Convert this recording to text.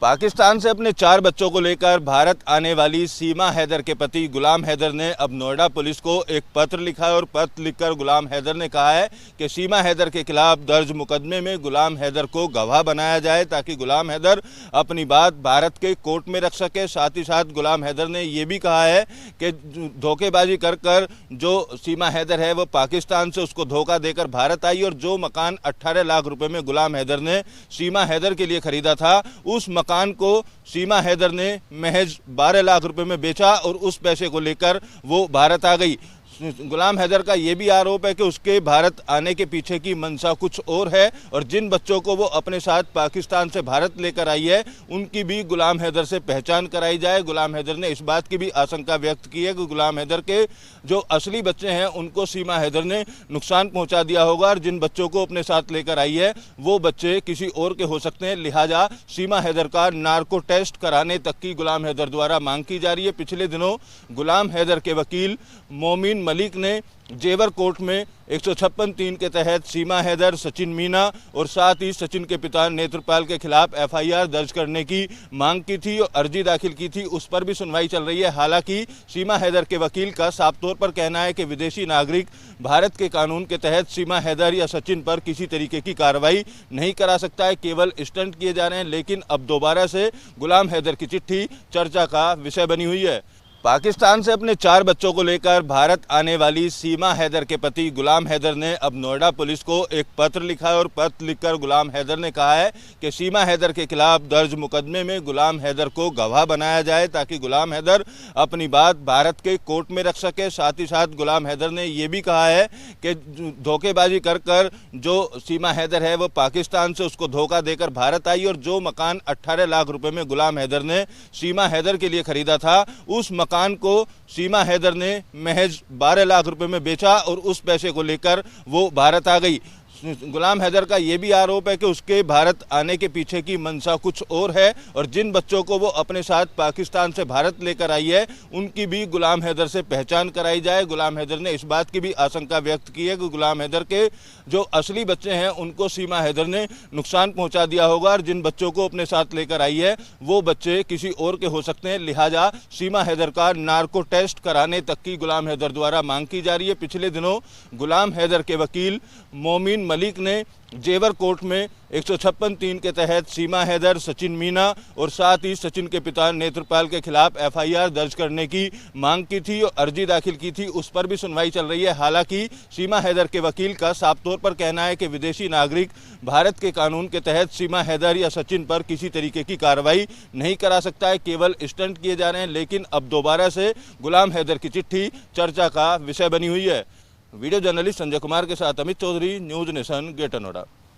पाकिस्तान से अपने 4 बच्चों को लेकर भारत आने वाली सीमा हैदर के पति गुलाम हैदर ने अब नोएडा पुलिस को एक पत्र लिखा है और पत्र लिखकर गुलाम हैदर ने कहा है कि सीमा हैदर के खिलाफ दर्ज मुकदमे में गुलाम हैदर को गवाह बनाया जाए ताकि गुलाम हैदर अपनी बात भारत के कोर्ट में रख सके। साथ ही साथ गुलाम हैदर ने यह भी कहा है कि धोखेबाजी कर कर जो सीमा हैदर है वो पाकिस्तान से उसको धोखा देकर भारत आई और जो मकान 18 लाख रुपए में गुलाम हैदर ने सीमा हैदर के लिए खरीदा था उस मकान को सीमा हैदर ने महज 12 लाख रुपए में बेचा और उस पैसे को लेकर वो भारत आ गई। गुलाम हैदर का ये भी आरोप है कि उसके भारत आने के पीछे की मंशा कुछ और है और जिन बच्चों को वो अपने साथ पाकिस्तान से भारत लेकर आई है उनकी भी गुलाम हैदर से पहचान कराई जाए। गुलाम हैदर ने इस बात की भी आशंका व्यक्त की है कि गुलाम हैदर के जो असली बच्चे हैं उनको सीमा हैदर ने नुकसान पहुंचा दिया होगा और जिन बच्चों को अपने साथ लेकर आई है वो बच्चे किसी और के हो सकते हैं। लिहाजा सीमा हैदर का नार्को टेस्ट कराने तक की गुलाम हैदर द्वारा मांग की जा रही है। पिछले दिनों गुलाम हैदर के वकील मोमिन मलिक ने जेवर कोर्ट में 156(3) के तहत सीमा हैदर, सचिन मीना और साथ ही सचिन के पिता नेत्रपाल के खिलाफ एफआईआर दर्ज करने की मांग की थी और अर्जी दाखिल की थी। उस पर भी सुनवाई चल रही है। हालांकि सीमा हैदर के वकील का साफ तौर पर कहना है कि विदेशी नागरिक भारत के कानून के तहत सीमा हैदर या सचिन पर किसी तरीके की कार्रवाई नहीं करा सकता है, केवल स्टंट किए जा रहे हैं। लेकिन अब दोबारा से गुलाम हैदर की चिट्ठी चर्चा का विषय बनी हुई है। पाकिस्तान से अपने 4 बच्चों को लेकर भारत आने वाली सीमा हैदर के पति गुलाम हैदर ने अब नोएडा पुलिस को एक पत्र लिखा है और पत्र लिखकर गुलाम हैदर ने कहा है कि सीमा हैदर के खिलाफ दर्ज मुकदमे में गुलाम हैदर को गवाह बनाया जाए ताकि गुलाम हैदर अपनी बात भारत के कोर्ट में रख सके। साथ ही साथ गुलाम हैदर ने यह भी कहा है कि धोखेबाजी कर कर जो सीमा हैदर है वो पाकिस्तान से उसको धोखा देकर भारत आई और जो मकान 18 लाख रुपए में गुलाम हैदर ने सीमा हैदर के लिए खरीदा था उस मकान को सीमा हैदर ने महज 12 लाख रुपए में बेचा और उस पैसे को लेकर वो भारत आ गई। गुलाम हैदर का ये भी आरोप है कि उसके भारत आने के पीछे की मंशा कुछ और है और जिन बच्चों को वो अपने साथ पाकिस्तान से भारत लेकर आई है उनकी भी गुलाम हैदर से पहचान कराई जाए। गुलाम हैदर ने इस बात की भी आशंका व्यक्त की है कि गुलाम हैदर के जो असली बच्चे हैं उनको सीमा हैदर ने नुकसान पहुंचा दिया होगा और जिन बच्चों को अपने साथ लेकर आई है वो बच्चे किसी और के हो सकते हैं। लिहाजा सीमा हैदर का नार्को टेस्ट कराने तक की गुलाम हैदर द्वारा मांग की जा रही है। पिछले दिनों गुलाम हैदर के वकील मोमिन मलिक ने जेवर कोर्ट में 156(3) के तहत सीमा हैदर, सचिन मीना और साथ ही सचिन के पिता नेत्रपाल के खिलाफ एफआईआर दर्ज करने की मांग की थी और अर्जी दाखिल की थी। उस पर भी सुनवाई चल रही है। हालांकि सीमा हैदर के वकील का साफ तौर पर कहना है कि विदेशी नागरिक भारत के कानून के तहत सीमा हैदर या सचिन पर किसी तरीके की कार्रवाई नहीं करा सकता है, केवल स्टंट किए जा रहे हैं। लेकिन अब दोबारा से गुलाम हैदर की चिट्ठी चर्चा का विषय बनी हुई है। वीडियो जर्नलिस्ट संजय कुमार के साथ Amit Chaudhary, news nation, greater Noida.